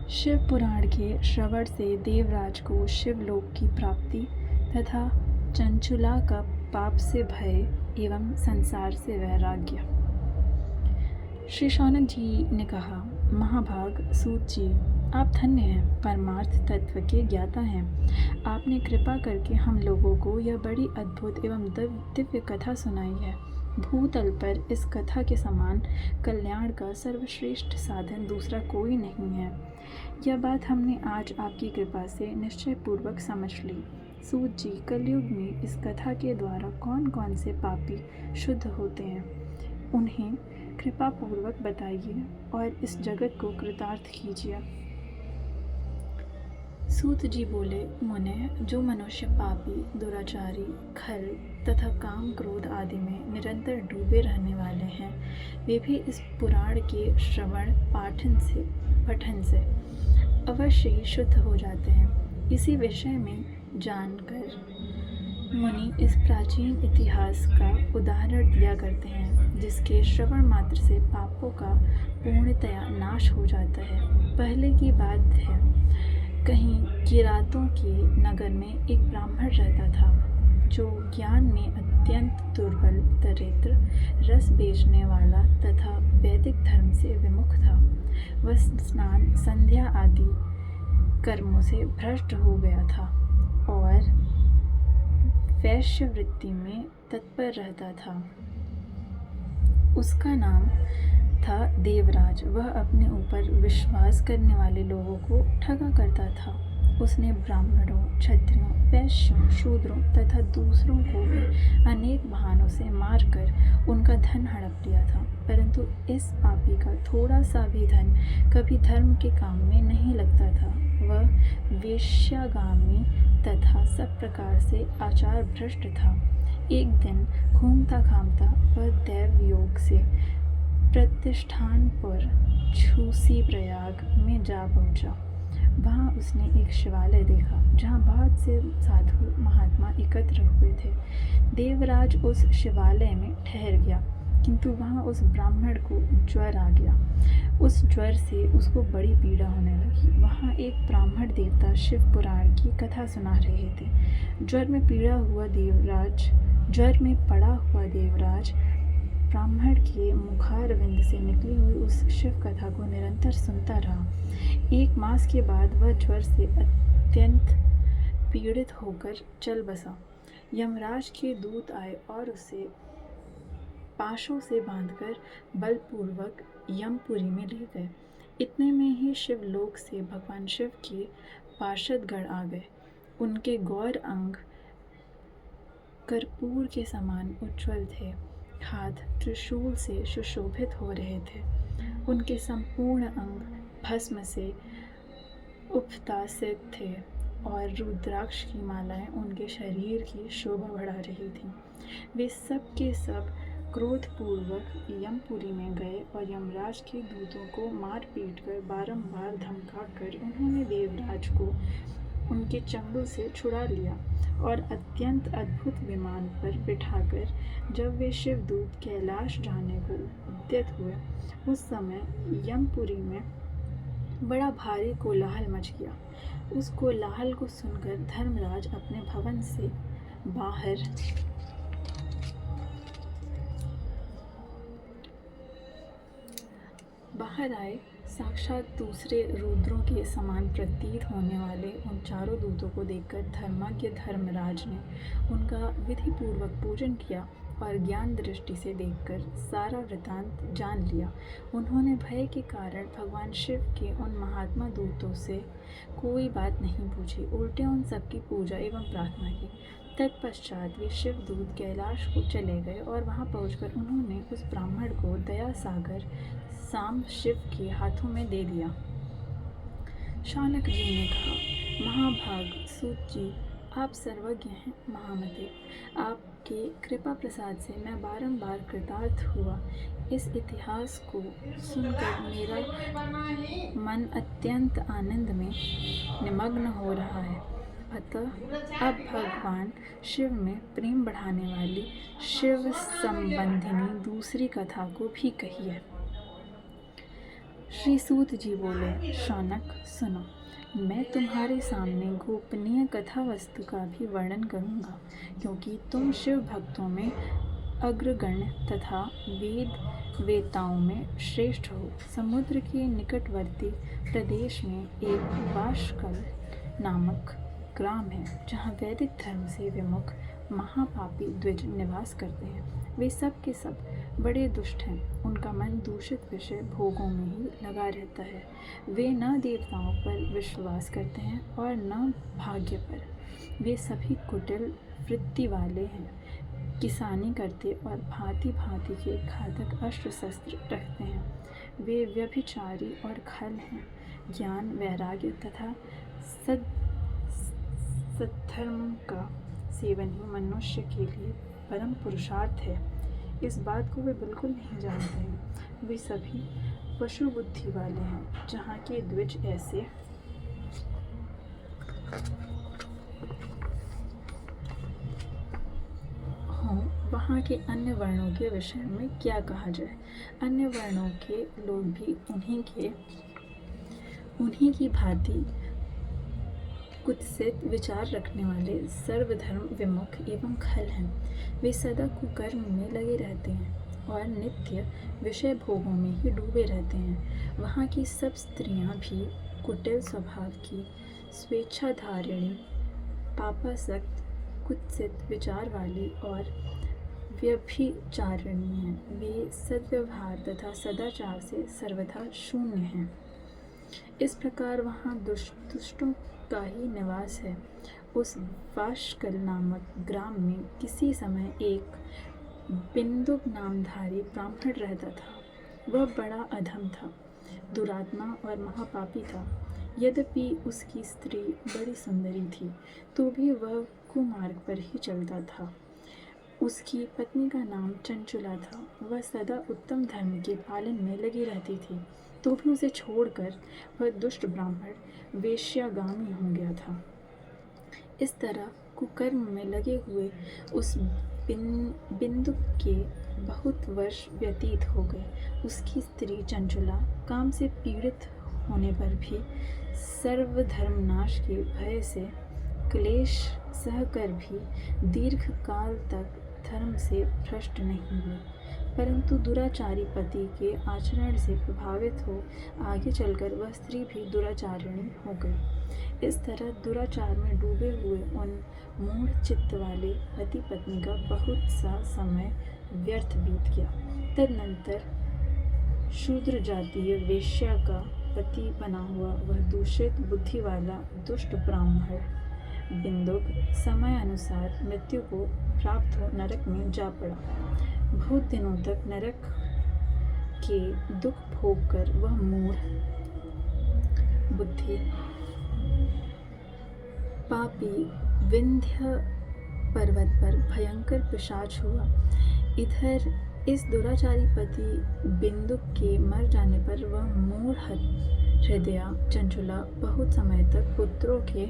शिव पुराण के श्रवण से देवराज को शिवलोक की प्राप्ति तथा चंचुला का पाप से भय एवं संसार से वैराग्य। श्री शौनक जी ने कहा, महाभाग सूत जी, आप धन्य हैं, परमार्थ तत्व के ज्ञाता हैं। आपने कृपा करके हम लोगों को यह बड़ी अद्भुत एवं दिव्य कथा सुनाई है। भूतल पर इस कथा के समान कल्याण का सर्वश्रेष्ठ साधन दूसरा कोई नहीं है। यह बात हमने आज आपकी कृपा से निश्चय पूर्वक समझ ली। सूत जी, कलयुग में इस कथा के द्वारा कौन कौन से पापी शुद्ध होते हैं, उन्हें कृपा पूर्वक बताइए और इस जगत को कृतार्थ कीजिए। सूत जी बोले, मुने, जो मनुष्य पापी, दुराचारी, खल तथा काम क्रोध आदि में निरंतर डूबे रहने वाले हैं, वे भी इस पुराण के श्रवण पठन से अवश्य ही शुद्ध हो जाते हैं। इसी विषय में जानकर मुनि इस प्राचीन इतिहास का उदाहरण दिया करते हैं, जिसके श्रवण मात्र से पापों का पूर्णतया नाश हो जाता है। पहले की बात है, कहीं किरातों के नगर में एक ब्राह्मण रहता था, जो ज्ञान में अत्यंत दुर्बल, दरिद्र, रस बेचने वाला तथा वैदिक धर्म से विमुख था। वह स्नान, संध्या आदि कर्मों से भ्रष्ट हो गया था और वैश्यवृत्ति में तत्पर रहता था। उसका नाम था देवराज। वह अपने ऊपर विश्वास करने वाले लोगों को ठगा करता था। उसने ब्राह्मणों, क्षत्रियों, वैश्यों, शूद्रों तथा दूसरों को भी अनेक बहानों से मारकर उनका धन हड़प लिया था, परंतु इस पापी का थोड़ा सा भी धन कभी धर्म के काम में नहीं लगता था। वह वेश्यागामी तथा सब प्रकार से आचार भ्रष्ट था। एक दिन घूमता घामता वह दैव योग से प्रतिष्ठानपुर छूसी प्रयाग में जा पहुंचा। वहाँ उसने एक शिवालय देखा, जहाँ बहुत से साधु महात्मा एकत्र हुए थे। देवराज उस शिवालय में ठहर गया, किंतु वहाँ उस ब्राह्मण को ज्वर आ गया। उस ज्वर से उसको बड़ी पीड़ा होने लगी। वहाँ एक ब्राह्मण देवता शिव पुराण की कथा सुना रहे थे। ज्वर में पड़ा हुआ देवराज ब्राह्मण के मुखारविंद से निकली हुई उस शिव कथा को निरंतर सुनता रहा। 1 मास के बाद वह ज्वर से अत्यंत पीड़ित होकर चल बसा। यमराज के दूत आए और उसे पाशों से बांधकर बलपूर्वक यमपुरी में ले गए। इतने में ही शिवलोक से भगवान शिव के पार्षदगण आ गए। उनके गौर अंग कर्पूर के समान उज्ज्वल थे। हाथ त्रिशूल से सुशोभित हो रहे थे। उनके संपूर्ण अंग भस्म से उपतासित थे और रुद्राक्ष की मालाएं उनके शरीर की शोभा बढ़ा रही थीं। वे सब के सब क्रोधपूर्वक यमपुरी में गए और यमराज के दूतों को मार पीट कर बारंबार धमका कर उन्होंने देवराज को उनके चंगुल से छुड़ा लिया और अत्यंत अद्भुत विमान पर बिठाकर जब वे शिवदूत कैलाश जाने को उद्यत हुए, उस समय यमपुरी में बड़ा भारी कोलाहल मच गया। उस कोलाहल को सुनकर धर्मराज अपने भवन से बाहर आए। साक्षात दूसरे रुद्रों के समान प्रतीत होने वाले उन चारों दूतों को देखकर धर्मज्ञ धर्मराज ने उनका विधिपूर्वक पूजन किया और ज्ञान दृष्टि से देखकर सारा वृतांत जान लिया। उन्होंने भय के कारण भगवान शिव के उन महात्मा दूतों से कोई बात नहीं पूछी, उल्टे उन सबकी पूजा एवं प्रार्थना की। तत्पश्चात वे शिवदूत कैलाश को चले गए और वहां पहुंचकर उन्होंने उस ब्राह्मण को दया सागर सांब शिव के हाथों में दे दिया। शौनक जी ने कहा, महाभाग सूत जी, आप सर्वज्ञ हैं, महामते। आपके कृपा प्रसाद से मैं बारंबार कृतार्थ हुआ। इस इतिहास को सुनकर मेरा मन अत्यंत आनंद में निमग्न हो रहा है। अतः अब भगवान शिव में प्रेम बढ़ाने वाली शिव संबंधिनी दूसरी कथा को भी कहिए। श्री सूत जी बोले, शौनक सुनो, मैं तुम्हारे सामने गोपनीय कथा वस्तु का भी वर्णन करूँगा, क्योंकि तुम शिव भक्तों में अग्रगण्य तथा वेद वेताओं में श्रेष्ठ हो। समुद्र के निकटवर्ती प्रदेश में एक वाशकल नामक ग्राम है, जहाँ वैदिक धर्म से विमुख महापापी द्विज निवास करते हैं। वे सब के सब बड़े दुष्ट हैं। उनका मन दूषित विषय भोगों में ही लगा रहता है। वे न देवताओं पर विश्वास करते हैं और न भाग्य पर। वे सभी कुटिल वृत्ति वाले हैं, किसानी करते और भांति भांति के घातक अस्त्र शस्त्र रखते हैं। वे व्यभिचारी और खल हैं। ज्ञान, वैराग्य तथा सद्धर्म का सेवन ही मनुष्य के लिए परम पुरुषार्थ है। इस बात को वे बिल्कुल नहीं जानते हैं। वे सभी पशु बुद्धि वाले हैं। जहाँ के द्विज ऐसे हों, वहाँ के अन्य वर्णों के विषय में क्या कहा जाए। अन्य वर्णों के लोग भी उन्हीं की भांति कुत्सित विचार रखने वाले सर्वधर्म विमुख एवं खल हैं। वे सदा कुकर्म में लगे रहते हैं और नित्य विषय भोगों में ही डूबे रहते हैं। वहाँ की सब स्त्रियाँ भी कुटिल स्वभाव की, स्वेच्छाधारिणी, पापासक्त, कुत्सित विचार वाली और व्यभिचारिणी हैं। वे सद्व्यवहार तथा सदाचार से सर्वथा शून्य हैं। इस प्रकार वहाँ दुष्टों का ही निवास है। उस वाशकल नामक ग्राम में किसी समय एक बिंदुक नामधारी ब्राह्मण रहता था। वह बड़ा अधम था, दुरात्मा और महापापी था। यद्यपि उसकी स्त्री बड़ी सुंदरी थी, तो भी वह कुमार्ग पर ही चलता था। उसकी पत्नी का नाम चंचुला था। वह सदा उत्तम धर्म के पालन में लगी रहती थी, तो भी उसे छोड़कर वह दुष्ट ब्राह्मण वेश्यागामी हो गया था। इस तरह कुकर्म में लगे हुए उस बिंदु के बहुत वर्ष व्यतीत हो गए। उसकी स्त्री चंचुला काम से पीड़ित होने पर भी सर्वधर्मनाश के भय से क्लेश सहकर भी दीर्घ काल तक धर्म से भ्रष्ट नहीं हुई, परंतु दुराचारी पति के आचरण से प्रभावित हो आगे चलकर वह स्त्री भी दुराचारिणी हो गई। इस तरह दुराचार में डूबे हुए उन मूढ़ चित्त वाले पति पत्नी का बहुत सा समय व्यर्थ बीत गया। तदनंतर शूद्र जातीय वेश्या का पति बना हुआ वह दूषित बुद्धि वाला दुष्ट ब्राह्मण बिंदुक समय अनुसार मृत्यु को प्राप्त हो नरक में जा पड़ा। बहुत दिनों तक नरक के दुख भोग कर वह मूढ़ बुद्धि पापी विंध्य पर्वत पर भयंकर पिशाच हुआ। इधर इस दुराचारी पति बिंदुक के मर जाने पर वह मूढ़ हृदया चंचुला बहुत समय तक पुत्रों के